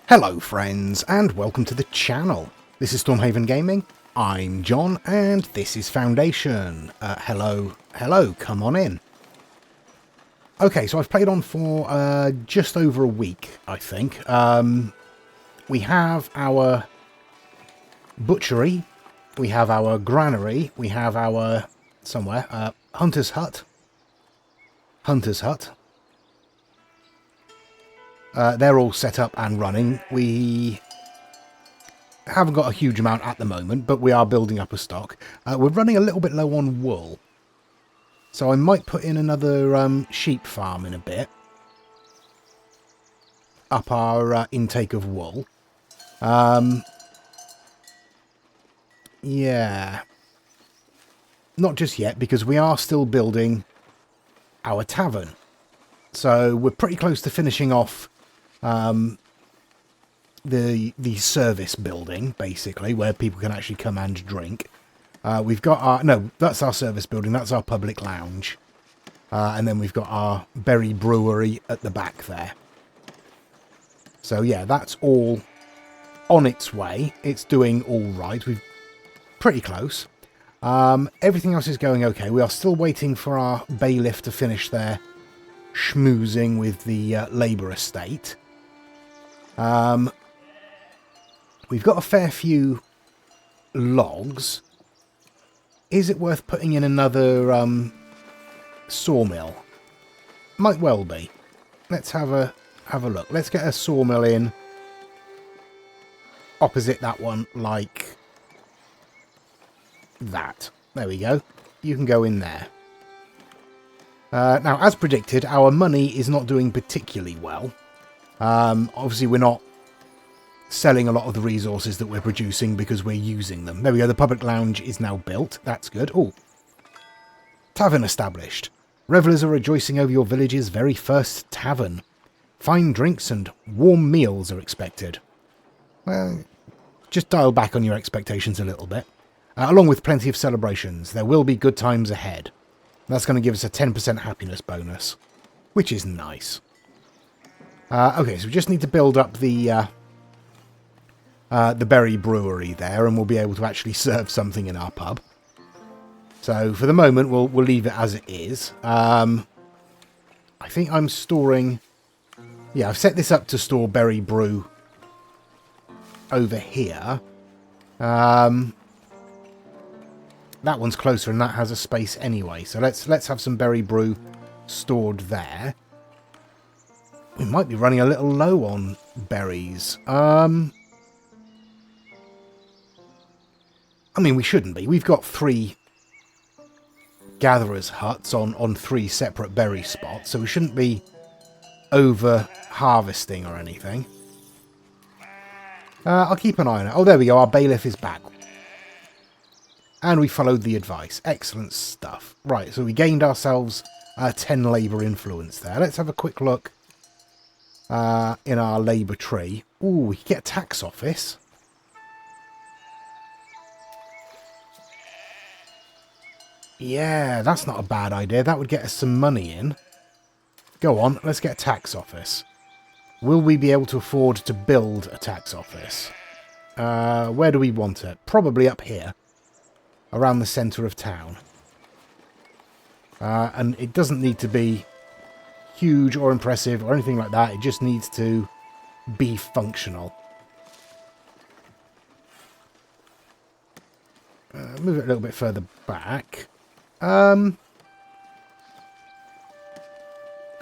Hello friends, and welcome to the channel. This is Stormhaven Gaming, I'm John, and this is Foundation. Hello, come on in. Okay, so I've played on for just over a week, I think. We have our butchery, we have our granary, we have our, hunter's hut. They're all set up and running. We haven't got a huge amount at the moment, but we are building up a stock. We're running a little bit low on wool, so I might put in another sheep farm in a bit. Up our intake of wool. Yeah. Not just yet, because we are still building our tavern. So we're pretty close to finishing off the service building, basically, where people can actually come and drink. We've got our... No, that's our service building. That's our public lounge. And then we've got our berry brewery at the back there. So, yeah, that's all on its way. It's doing all right. We're pretty close. Everything else is going okay. We are still waiting for our bailiff to finish their schmoozing with the labour estate. We've got a fair few logs. Is it worth putting in another sawmill? Might well be. Let's have a look. Let's get a sawmill in opposite that one, like that. There we go. You can go in there. Now, as predicted, our money is not doing particularly well. Obviously, we're not selling a lot of the resources that we're producing because we're using them. There we go. The public lounge is now built. That's good. Oh, tavern established. Revellers are rejoicing over your village's very first tavern. Fine drinks and warm meals are expected. Well, just dial back on your expectations a little bit. Along with plenty of celebrations, there will be good times ahead. That's going to give us a 10% happiness bonus, which is nice. Okay, so we just need to build up the berry brewery there, and we'll be able to actually serve something in our pub. So for the moment, we'll leave it as it is. I think I'm storing... Yeah, I've set this up to store berry brew over here. That one's closer, and that has a space anyway. So let's have some berry brew stored there. We might be running a little low on berries. I mean, we shouldn't be. We've got 3 gatherers' huts on 3 separate berry spots, so we shouldn't be over harvesting or anything. I'll keep an eye on it. Oh, there we go. Our bailiff is back. And we followed the advice. Excellent stuff. Right, so we gained ourselves 10 labour influence there. Let's have a quick look in our labour tree. Ooh, we can get a tax office. Yeah, that's not a bad idea. That would get us some money in. Go on, let's get a tax office. Will we be able to afford to build a tax office? Where do we want it? Probably up here. Around the centre of town. And it doesn't need to be huge or impressive or anything like that. It just needs to be functional. Move it a little bit further back. If we're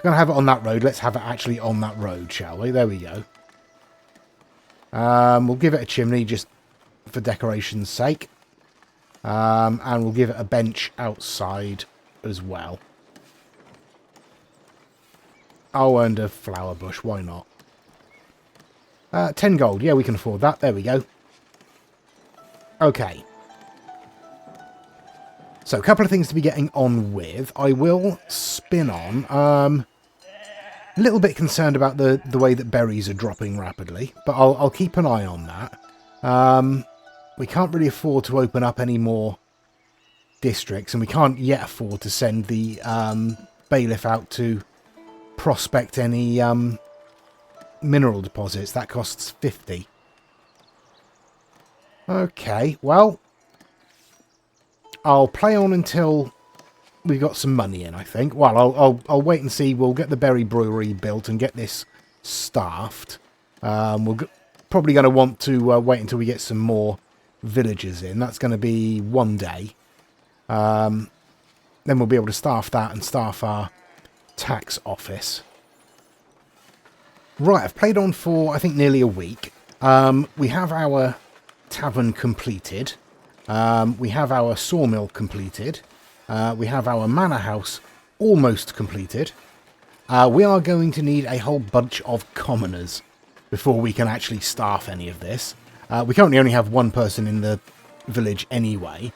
going to have it on that road, let's have it actually on that road, shall we? There we go. We'll give it a chimney just for decoration's sake. And we'll give it a bench outside as well. Oh, and a flower bush. Why not? 10 gold. Yeah, we can afford that. There we go. Okay. So, a couple of things to be getting on with. I will spin on. A little bit concerned about the way that berries are dropping rapidly, but I'll keep an eye on that. We can't really afford to open up any more districts, and we can't yet afford to send the bailiff out to prospect any mineral deposits. That costs 50. Okay, well, I'll play on until we've got some money in, I think. Well, I'll wait and see. We'll get the berry brewery built and get this staffed. Probably going to want to wait until we get some more villagers in. That's going to be 1 day. Then we'll be able to staff that and staff our tax office. Right, I've played on for, I think, nearly a week. We have our tavern completed. We have our sawmill completed. We have our manor house almost completed. We are going to need a whole bunch of commoners before we can actually staff any of this. We currently only have one person in the village anyway.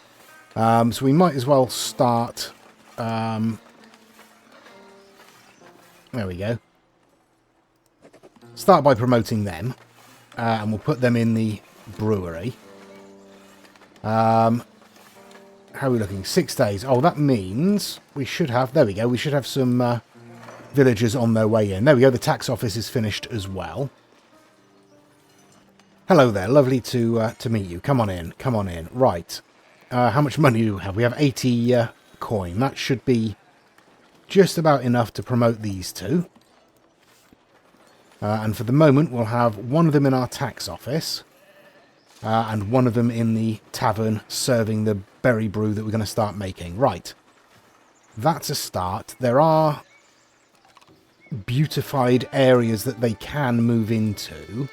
So we might as well start... there we go. Start by promoting them. And we'll put them in the brewery. How are we looking? 6 days. Oh, that means we should have... There we go. We should have some villagers on their way in. There we go. The tax office is finished as well. Hello there. Lovely to meet you. Come on in. Come on in. Right. How much money do we have? We have 80 coin. That should be just about enough to promote these two. And for the moment, we'll have one of them in our tax office. And one of them in the tavern serving the berry brew that we're going to start making. Right. That's a start. There are beautified areas that they can move into.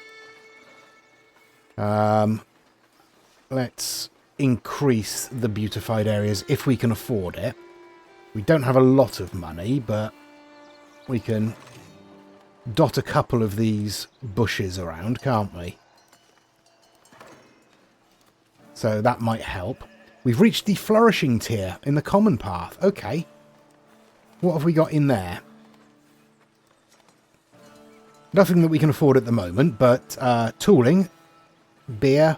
Let's increase the beautified areas if we can afford it. We don't have a lot of money, but we can dot a couple of these bushes around, can't we? So that might help. We've reached the flourishing tier in the common path. Okay. What have we got in there? Nothing that we can afford at the moment, but tooling, beer,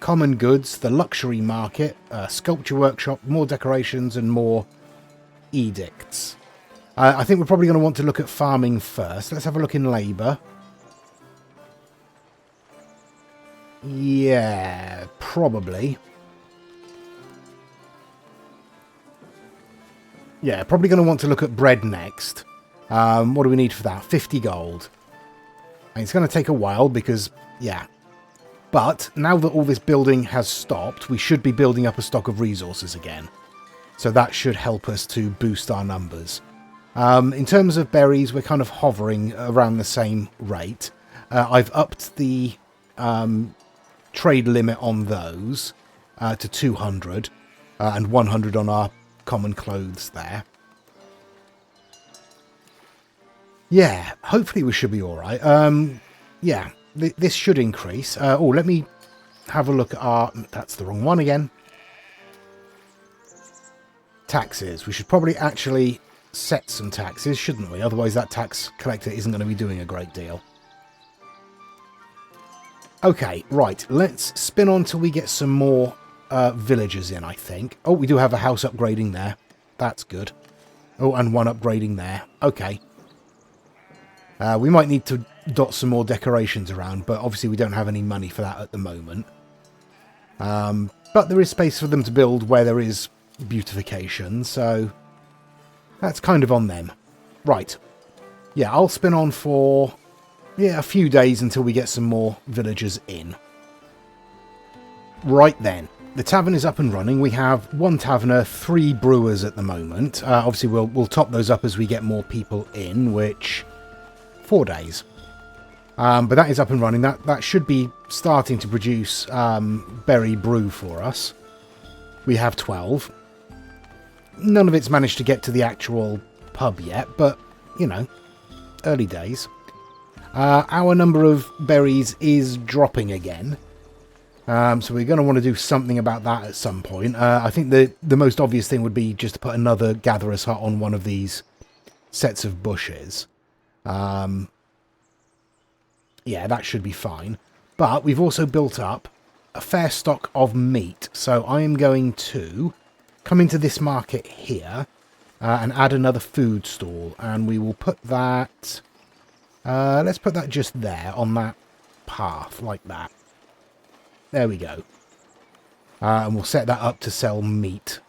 common goods, the luxury market, sculpture workshop, more decorations and more edicts. I think we're probably going to want to look at farming first. Let's have a look in labour. Yeah, probably. Yeah, probably going to want to look at bread next. What do we need for that? 50 gold. And it's going to take a while because, yeah. But now that all this building has stopped, we should be building up a stock of resources again. So that should help us to boost our numbers. In terms of berries, we're kind of hovering around the same rate. I've upped the trade limit on those to 200 and 100 on our common clothes there. Yeah, hopefully we should be alright. Yeah, this should increase. Oh, let me have a look at our... That's the wrong one again. Taxes. We should probably actually set some taxes, shouldn't we? Otherwise that tax collector isn't going to be doing a great deal. Okay, right. Let's spin on till we get some more villagers in, I think. Oh, we do have a house upgrading there. That's good. Oh, and one upgrading there. Okay. We might need to dot some more decorations around, but obviously we don't have any money for that at the moment. But there is space for them to build where there is beautification, so that's kind of on them. Right. Yeah, I'll spin on for a few days until we get some more villagers in. Right then. The tavern is up and running. We have 1 taverner, 3 brewers at the moment. Obviously we'll top those up as we get more people in, which 4 days. But that is up and running. That should be starting to produce berry brew for us. We have 12. None of it's managed to get to the actual pub yet, but, you know, early days. Our number of berries is dropping again. So we're going to want to do something about that at some point. I think the most obvious thing would be just to put another gatherer's hut on one of these sets of bushes. Yeah, that should be fine. But we've also built up a fair stock of meat. So I am going to come into this market here and add another food stall. And we will put that Let's put that just there on that path, like that. There we go. And we'll set that up to sell meat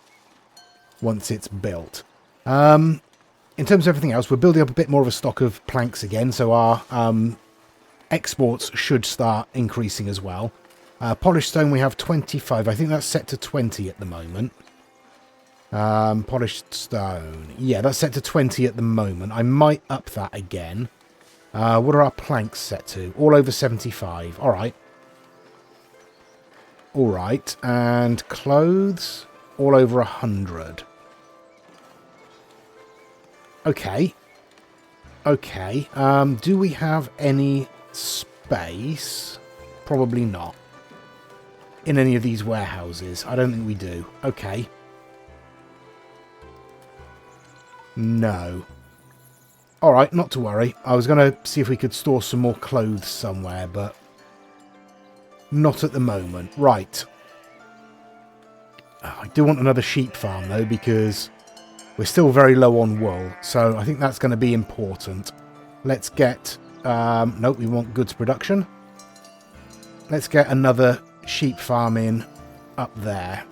once it's built. In terms of everything else, we're building up a bit more of a stock of planks again, so our exports should start increasing as well. Polished stone, we have 25. I think that's set to 20 at the moment. Polished stone. Yeah, that's set to 20 at the moment. I might up that again. What are our planks set to? All over 75. All right. All right. And clothes? All over 100. Okay. Okay. Do we have any space? Probably not. In any of these warehouses. I don't think we do. Okay. No. Alright, not to worry. I was going to see if we could store some more clothes somewhere, but not at the moment. Right. I do want another sheep farm, though, because we're still very low on wool, so I think that's going to be important. Let's get... nope, we want goods production. Let's get another sheep farm in up there.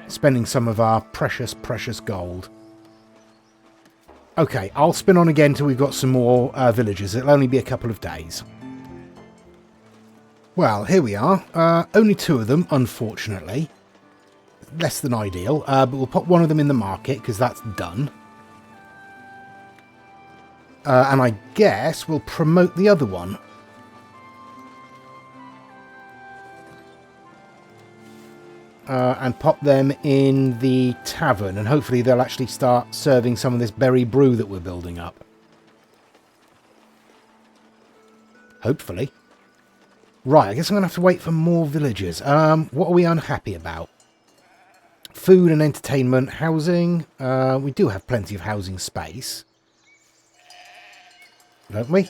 Spending some of our precious, precious gold. Okay, I'll spin on again till we've got some more villagers. It'll only be a couple of days. Well, here we are. Only 2 of them, unfortunately. Less than ideal, but we'll put one of them in the market because that's done. And I guess we'll promote the other one. And pop them in the tavern, and hopefully they'll actually start serving some of this berry brew that we're building up. Hopefully. Right, I guess I'm going to have to wait for more villagers. What are we unhappy about? Food and entertainment, housing. We do have plenty of housing space. Don't we?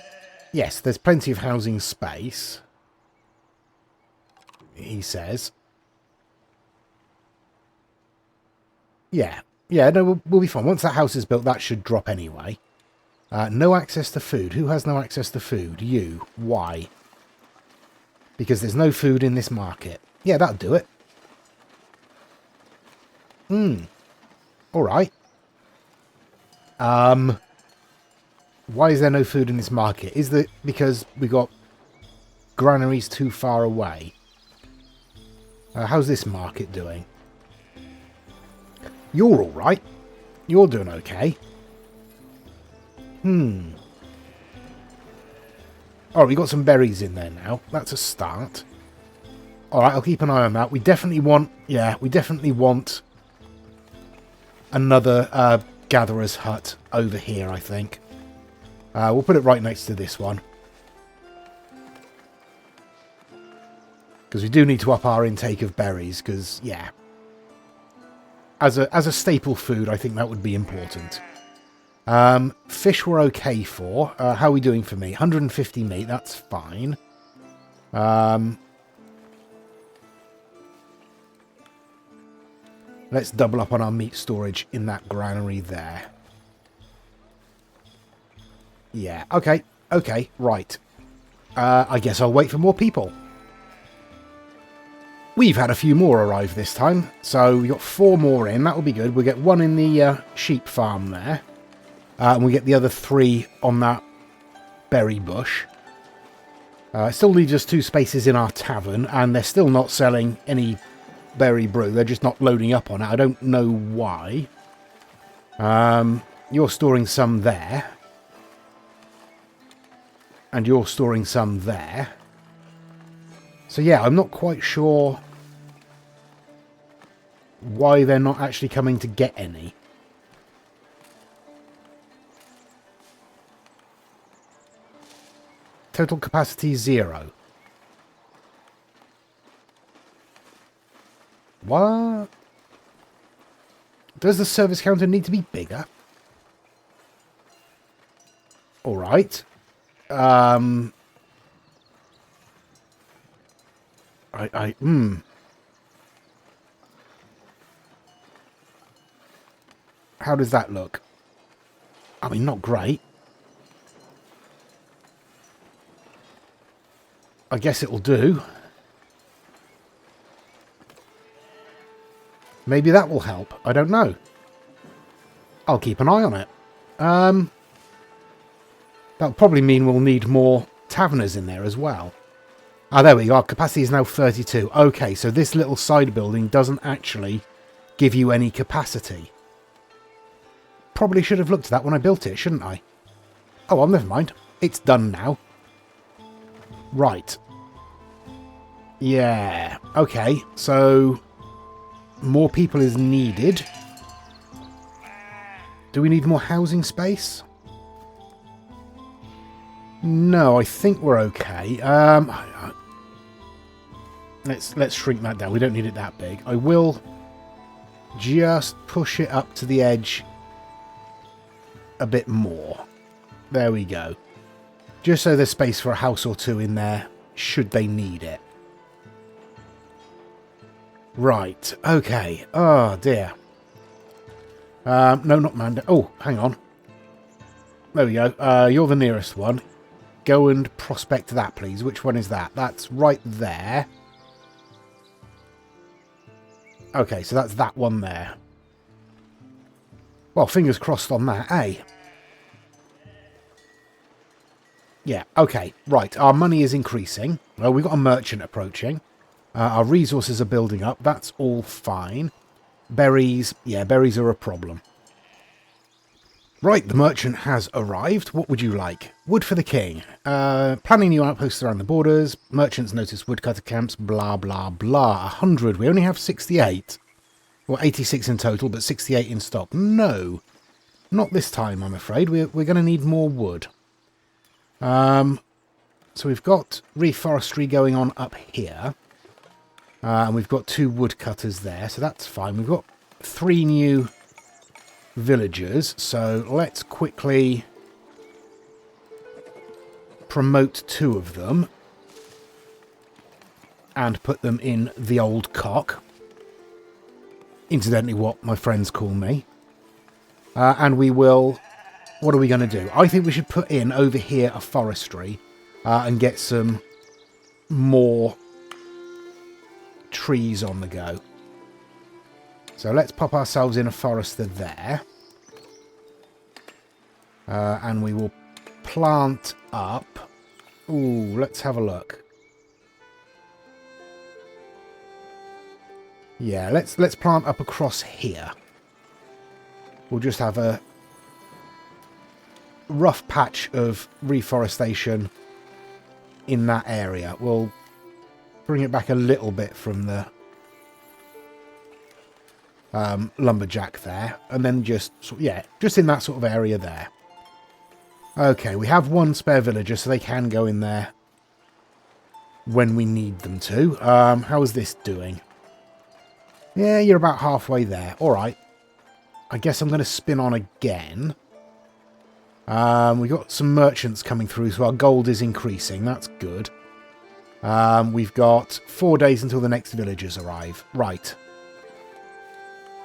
Yes, there's plenty of housing space. He says. Yeah, no, we'll be fine. Once that house is built, that should drop anyway. No access to food. Who has no access to food? You. Why? Because there's no food in this market. Yeah, that'll do it. Alright. Why is there no food in this market? Is that because we got granaries too far away? How's this market doing? You're alright. You're doing okay. Oh, we got some berries in there now. That's a start. Alright, I'll keep an eye on that. We definitely want... Yeah, we definitely want another gatherer's hut over here, I think. We'll put it right next to this one. Because we do need to up our intake of berries, because, yeah... As a staple food, I think that would be important. Fish we're okay for. How are we doing for meat? 150 meat, that's fine. Let's double up on our meat storage in that granary there. Yeah, okay, right. I guess I'll wait for more people. We've had a few more arrive this time, so we got 4 more in. That will be good. We'll get 1 in the sheep farm there, and we'll get the other 3 on that berry bush. Still leaves us 2 spaces in our tavern, and they're still not selling any berry brew. They're just not loading up on it. I don't know why. You're storing some there, and you're storing some there. So yeah, I'm not quite sure why they're not actually coming to get any. Total capacity 0. What? Does the service counter need to be bigger? Alright. How does that look? I mean, not great. I guess it'll do. Maybe that will help. I don't know. I'll keep an eye on it. That'll probably mean we'll need more taverners in there as well. Ah, there we go. Our capacity is now 32. Okay, so this little side building doesn't actually give you any capacity. Probably should have looked at that when I built it, shouldn't I? Oh, well, never mind. It's done now. Right. Yeah. Okay, so more people is needed. Do we need more housing space? No, I think we're okay. Let's shrink that down. We don't need it that big. I will just push it up to the edge a bit more. There we go. Just so there's space for a house or two in there, should they need it. Right, okay. Oh, dear. No, not Manda. Oh, hang on. There we go. You're the nearest one. Go and prospect that, please. Which one is that? That's right there. Okay, so that's that one there. Well, fingers crossed on that, eh? Yeah, okay. Right, our money is increasing. Well, we've got a merchant approaching. Our resources are building up. That's all fine. Berries, yeah, berries are a problem. Right, the merchant has arrived. What would you like? Wood for the king. Planning new outposts around the borders. Merchants notice woodcutter camps. Blah, blah, blah. 100. We only have 68. Well, 86 in total, but 68 in stock. No. Not this time, I'm afraid. We're going to need more wood. So we've got reforestry going on up here. And we've got 2 woodcutters there, so that's fine. We've got 3 new villagers, so let's quickly promote 2 of them and put them in the old cock. Incidentally, what my friends call me. And we will... What are we going to do? I think we should put in over here a forestry and get some more trees on the go. So let's pop ourselves in a forester there. And we will plant up... Ooh, let's have a look. Yeah, let's plant up across here. We'll just have a rough patch of reforestation in that area. We'll bring it back a little bit from the lumberjack there, and then just in that sort of area there. Okay, we have 1 spare villager, so they can go in there when we need them to. How is this doing? Yeah, you're about halfway there. All right. I guess I'm going to spin on again. We've got some merchants coming through, so our gold is increasing. That's good. We've got 4 days until the next villagers arrive. Right.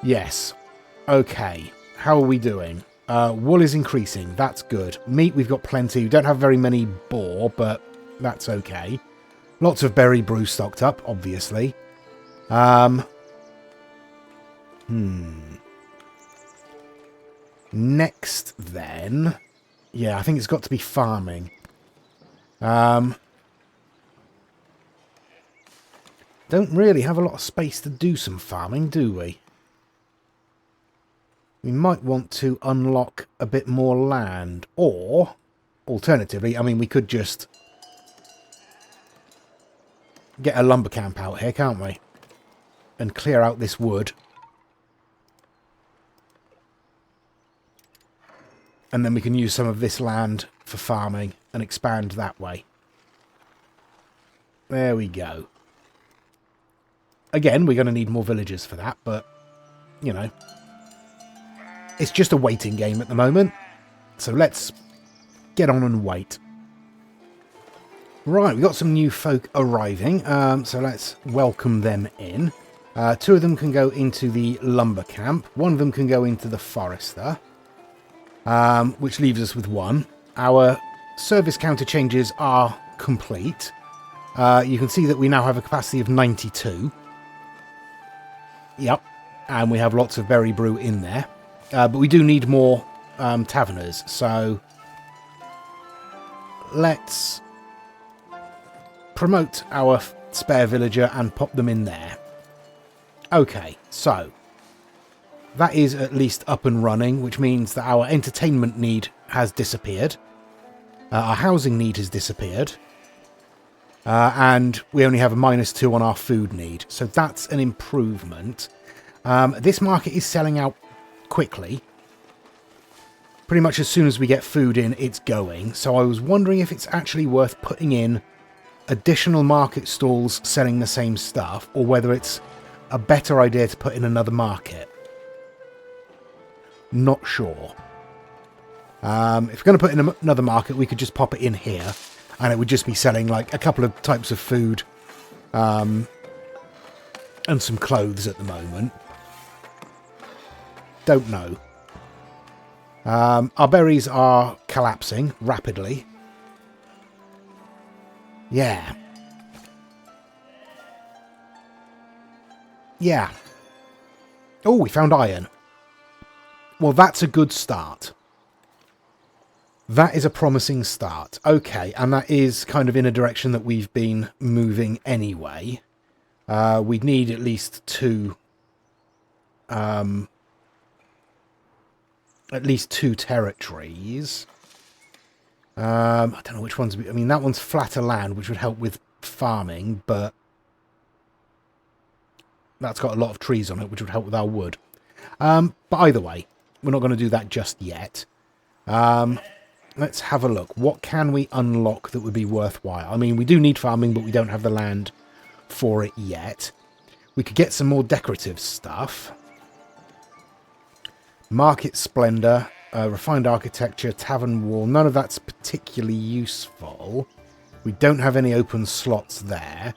Yes. Okay. How are we doing? Wool is increasing. That's good. Meat, we've got plenty. We don't have very many boar, but that's okay. Lots of berry brew stocked up, obviously. Next, then... Yeah, I think it's got to be farming. Don't really have a lot of space to do some farming, do we? We might want to unlock a bit more land. Or, alternatively, I mean, we could just get a lumber camp out here, can't we? And clear out this wood. And then we can use some of this land for farming and expand that way. There we go. Again, we're going to need more villagers for that, but, you know, it's just a waiting game at the moment. So let's get on and wait. Right, we've got some new folk arriving, so let's welcome them in. 2 of them can go into the lumber camp. 1 of them can go into the forester, which leaves us with 1. Our service counter changes are complete. You can see that we now have a capacity of 92. Yep. And we have lots of berry brew in there. But we do need more taverners. So let's promote our spare villager and pop them in there. Okay, so that is at least up and running, which means that our entertainment need has disappeared. Our housing need has disappeared. And we only have a -2 on our food need. So that's an improvement. This market is selling out quickly. Pretty much as soon as we get food in, it's going. So I was wondering if it's actually worth putting in additional market stalls selling the same stuff, or whether it's a better idea to put in another market. Not sure. If we're going to put in another market, we could just pop it in here, and it would just be selling like a couple of types of food and some clothes at the moment. Don't know. Our berries are collapsing rapidly. Yeah. Yeah. Oh, we found iron. Well, that's a good start. That is a promising start. Okay, and that is kind of in a direction that we've been moving anyway. We'd need at least two territories. I don't know which ones. I mean, that one's flatter land, which would help with farming, but that's got a lot of trees on it, which would help with our wood. But either way, we're not going to do that just yet. Let's have a look. What can we unlock that would be worthwhile? I mean, we do need farming, but we don't have the land for it yet. We could get some more decorative stuff. Market Splendor, Refined Architecture, Tavern Wall. None of that's particularly useful. We don't have any open slots there.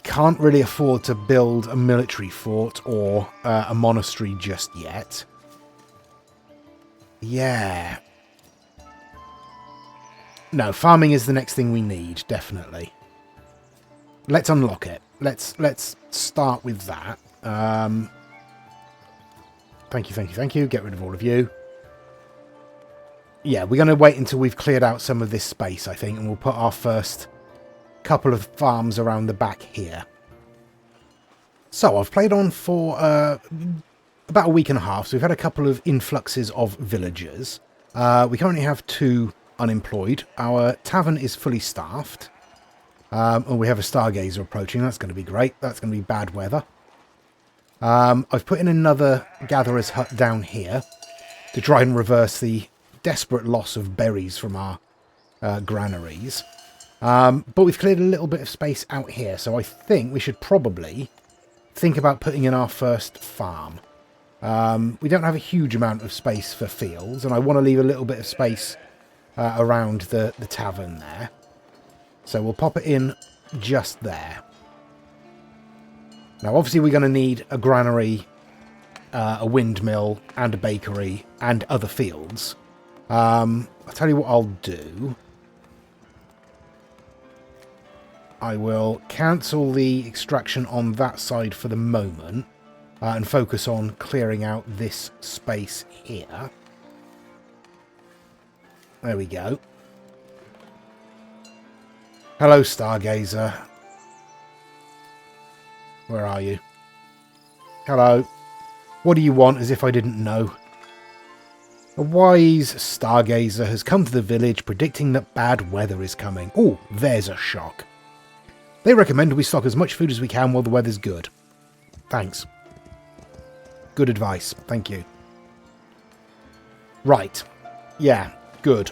Can't really afford to build a military fort or a monastery just yet. Yeah. No, farming is the next thing we need, definitely. Let's unlock it. Let's start with that. Thank you, thank you, thank you. Get rid of all of you. Yeah, we're going to wait until we've cleared out some of this space, I think, and we'll put our first couple of farms around the back here. So, I've played on for about a week and a half, so we've had a couple of influxes of villagers. We currently have 2 unemployed. Our tavern is fully staffed. And we have a stargazer approaching. That's going to be great. That's going to be bad weather. I've put in another gatherer's hut down here to try and reverse the desperate loss of berries from our granaries. But we've cleared a little bit of space out here, so I think we should probably think about putting in our first farm. We don't have a huge amount of space for fields, and I want to leave a little bit of space around the tavern there. So we'll pop it in just there. Now, obviously, we're going to need a granary, a windmill, and a bakery, and other fields. I'll tell you what I'll do. I will cancel the extraction on that side for the moment, and focus on clearing out this space here. There we go. Hello, Stargazer. Where are you? Hello. What do you want, as if I didn't know? A wise Stargazer has come to the village predicting that bad weather is coming. Oh, there's a shock. They recommend we stock as much food as we can while the weather's good. Thanks. Good advice. Thank you. Right. Yeah, good.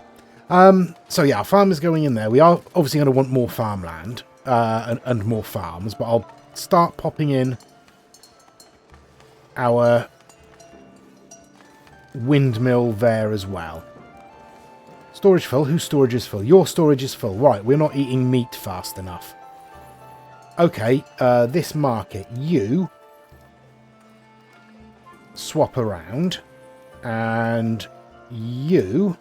So yeah, our farm is going in there. We are obviously going to want more farmland and more farms, but I'll start popping in our windmill there as well. Storage full? Whose storage is full? Your storage is full. Right, we're not eating meat fast enough. Okay, this market, you swap around, and you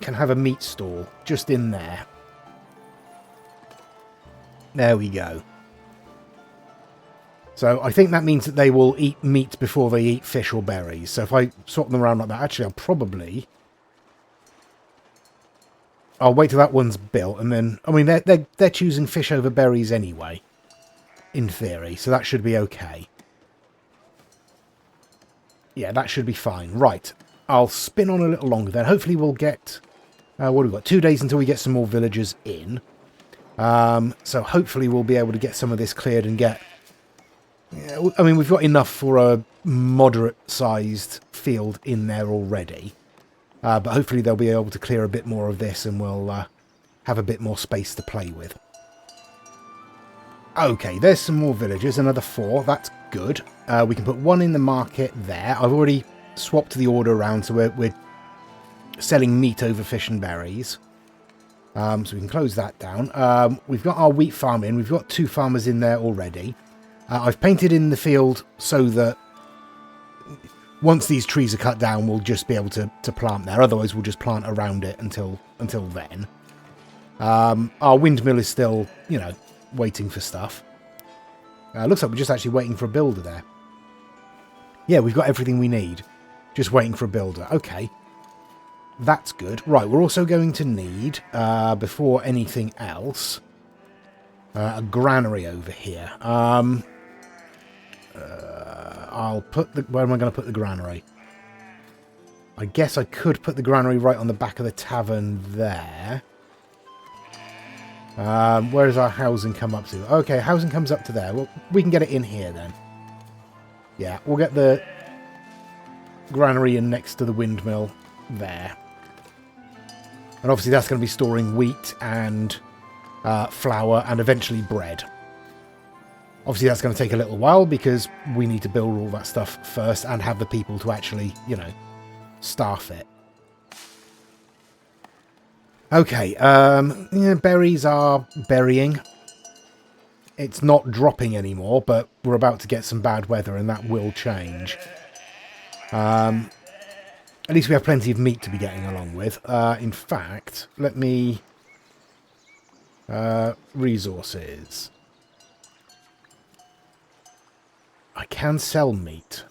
can have a meat stall just in there. There we go. So I think that means that they will eat meat before they eat fish or berries. So if I swap them around like that, actually I'll wait till that one's built, and then, I mean, they're choosing fish over berries anyway, in theory, so that should be okay. Yeah, that should be fine. Right, I'll spin on a little longer then. Hopefully we'll get, what have we got? 2 days until we get some more villagers in. So hopefully we'll be able to get some of this cleared and get... Yeah, I mean, we've got enough for a moderate-sized field in there already. But hopefully they'll be able to clear a bit more of this and we'll have a bit more space to play with. Okay, there's some more villagers, another 4. That's good. We can put 1 in the market there. I've already swapped the order around, so we're selling meat over fish and berries. So we can close that down. We've got our wheat farm in. We've got 2 farmers in there already. I've painted in the field so that once these trees are cut down, we'll just be able to plant there. Otherwise, we'll just plant around it until then. Our windmill is still, you know, waiting for stuff. Looks like we're just actually waiting for a builder there. Yeah, we've got everything we need. Just waiting for a builder. Okay. That's good. Right, we're also going to need, before anything else, a granary over here. I'll put the... Where am I going to put the granary? I guess I could put the granary right on the back of the tavern there. Where does our housing come up to? Okay, housing comes up to there. Well, we can get it in here then. Yeah, we'll get the granary in next to the windmill there. And obviously that's going to be storing wheat and flour and eventually bread. Obviously that's going to take a little while because we need to build all that stuff first and have the people to actually, you know, staff it. Okay, yeah, berries are berrying. It's not dropping anymore, but we're about to get some bad weather and that will change. At least we have plenty of meat to be getting along with. In fact, let me... resources. I can sell meat.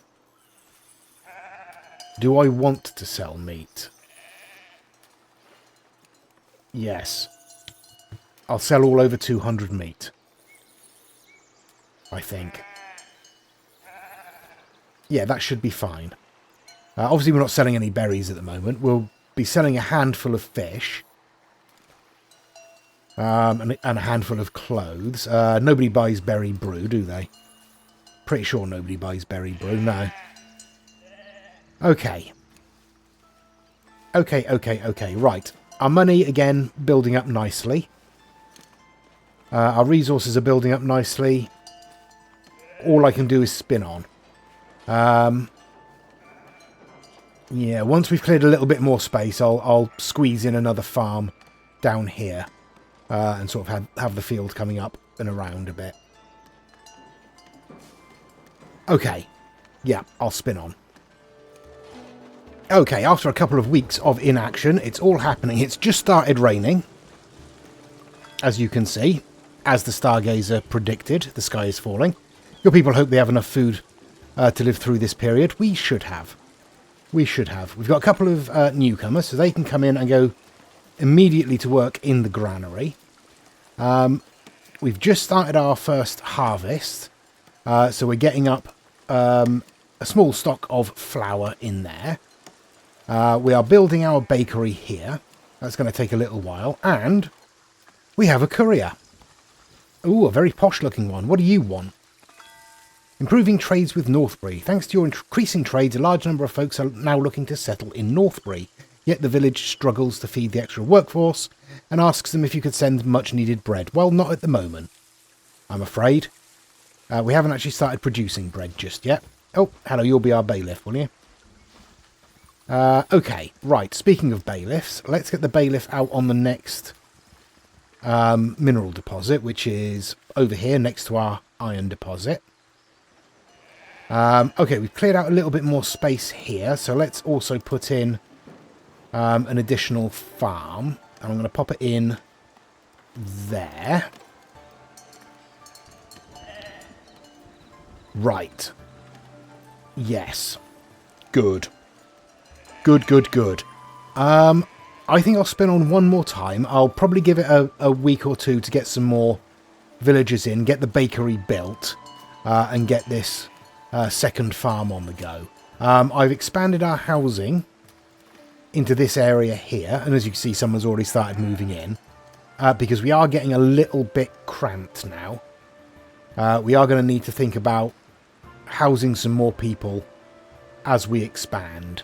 Do I want to sell meat? Yes. I'll sell all over 200 meat. I think. Yeah, that should be fine. Obviously, we're not selling any berries at the moment. We'll be selling a handful of fish. And a handful of clothes. Nobody buys berry brew, do they? Pretty sure nobody buys berry brew, no. Okay. Okay, right. Our money, again, building up nicely. Our resources are building up nicely. All I can do is spin on. Yeah, once we've cleared a little bit more space, I'll squeeze in another farm down here. And sort of have the field coming up and around a bit. Okay. Yeah, I'll spin on. Okay, after a couple of weeks of inaction, it's all happening. It's just started raining. As you can see. As the Stargazer predicted, the sky is falling. Your people hope they have enough food to live through this period. We should have. We should have. We've got a couple of newcomers, so they can come in and go immediately to work in the granary. We've just started our first harvest. So we're getting up a small stock of flour in there. We are building our bakery here. That's going to take a little while. And we have a courier. Ooh, a very posh looking one. What do you want? Improving trades with Northbury. Thanks to your increasing trades, a large number of folks are now looking to settle in Northbury. Yet the village struggles to feed the extra workforce and asks them if you could send much needed bread. Well, not at the moment, I'm afraid. We haven't actually started producing bread just yet. Oh, hello, you'll be our bailiff, will you? Okay, right, speaking of bailiffs, let's get the bailiff out on the next mineral deposit, which is over here next to our iron deposit. Okay, we've cleared out a little bit more space here, so let's also put in an additional farm. And I'm going to pop it in there. Right. Yes. Good. Good, good, good. I think I'll spin on one more time. I'll probably give it a week or two to get some more villagers in, get the bakery built, and get this second farm on the go. I've expanded our housing into this area here, and as you can see, someone's already started moving in, because we are getting a little bit cramped now. We are going to need to think about housing some more people as we expand.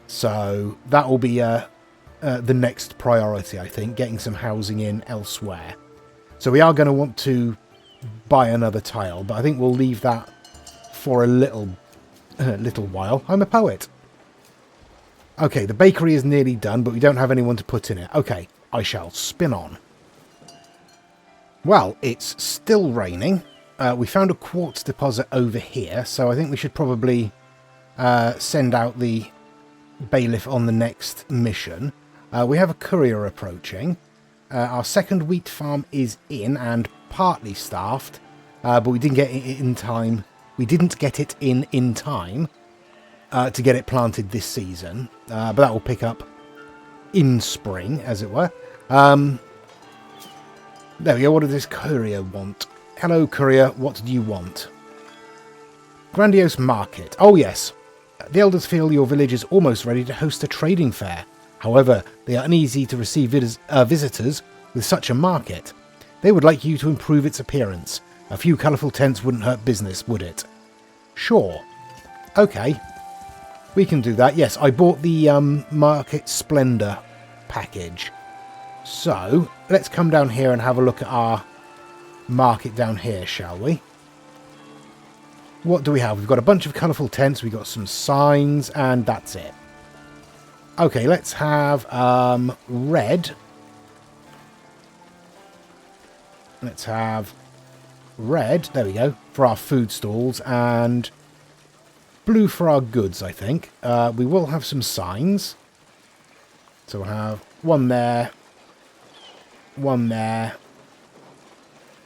So that will be the next priority, I think, getting some housing in elsewhere. So we are going to want to buy another tile, but I think we'll leave that for a little while. I'm a poet. Okay, the bakery is nearly done, but we don't have anyone to put in it. Okay, I shall spin on. Well, it's still raining. We found a quartz deposit over here, so I think we should probably send out the bailiff on the next mission. We have a courier approaching. Our second wheat farm is in and partly staffed, but we didn't get it in time. We didn't get it in time to get it planted this season, but that will pick up in spring, as it were. There we go. What does this courier want? Hello, courier. What do you want? Grandiose market. Oh, yes. The elders feel your village is almost ready to host a trading fair. However, they are uneasy to receive visitors with such a market. They would like you to improve its appearance. A few colourful tents wouldn't hurt business, would it? Sure. Okay. We can do that. Yes, I bought the Market Splendor package. So, let's come down here and have a look at our market down here, shall we? What do we have? We've got a bunch of colourful tents, we've got some signs, and that's it. Okay, let's have red. Let's have red, there we go, for our food stalls, and blue for our goods, I think. We will have some signs. So we'll have one there,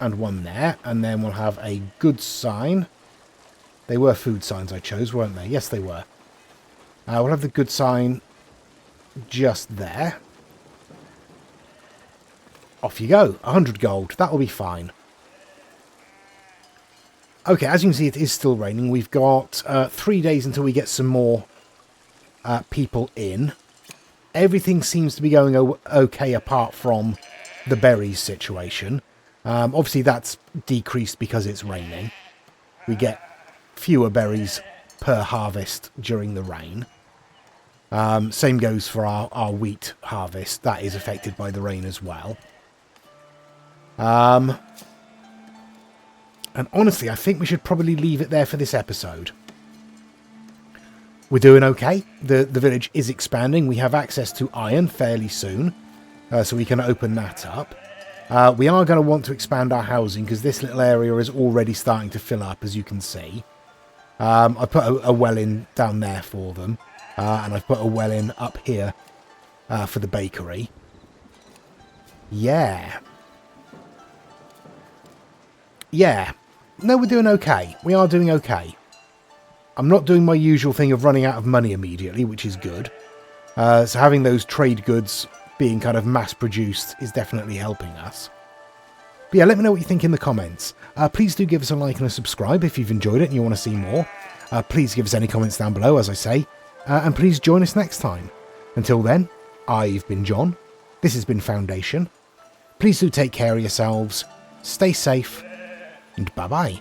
and one there, and then we'll have a goods sign. They were food signs I chose, weren't they? Yes, they were. We'll have the good sign just there. Off you go. 100 gold. That'll be fine. Okay, as you can see, it is still raining. We've got 3 days until we get some more people in. Everything seems to be going okay apart from the berries situation. Obviously, that's decreased because it's raining. We get fewer berries per harvest during the rain. Same goes for our wheat harvest. That is affected by the rain as well. And honestly, I think we should probably leave it there for this episode. We're doing okay. The village is expanding. We have access to iron fairly soon, so we can open that up. We are going to want to expand our housing because this little area is already starting to fill up, as you can see. I put a well in down there for them, and I've put a well in up here for the bakery. Yeah. No, we're doing okay. We are doing okay. I'm not doing my usual thing of running out of money immediately, which is good. So having those trade goods being kind of mass-produced is definitely helping us. But yeah, let me know what you think in the comments. Please do give us a like and a subscribe if you've enjoyed it and you want to see more. Please give us any comments down below, as I say. And please join us next time. Until then, I've been John. This has been Foundation. Please do take care of yourselves. Stay safe. And bye-bye.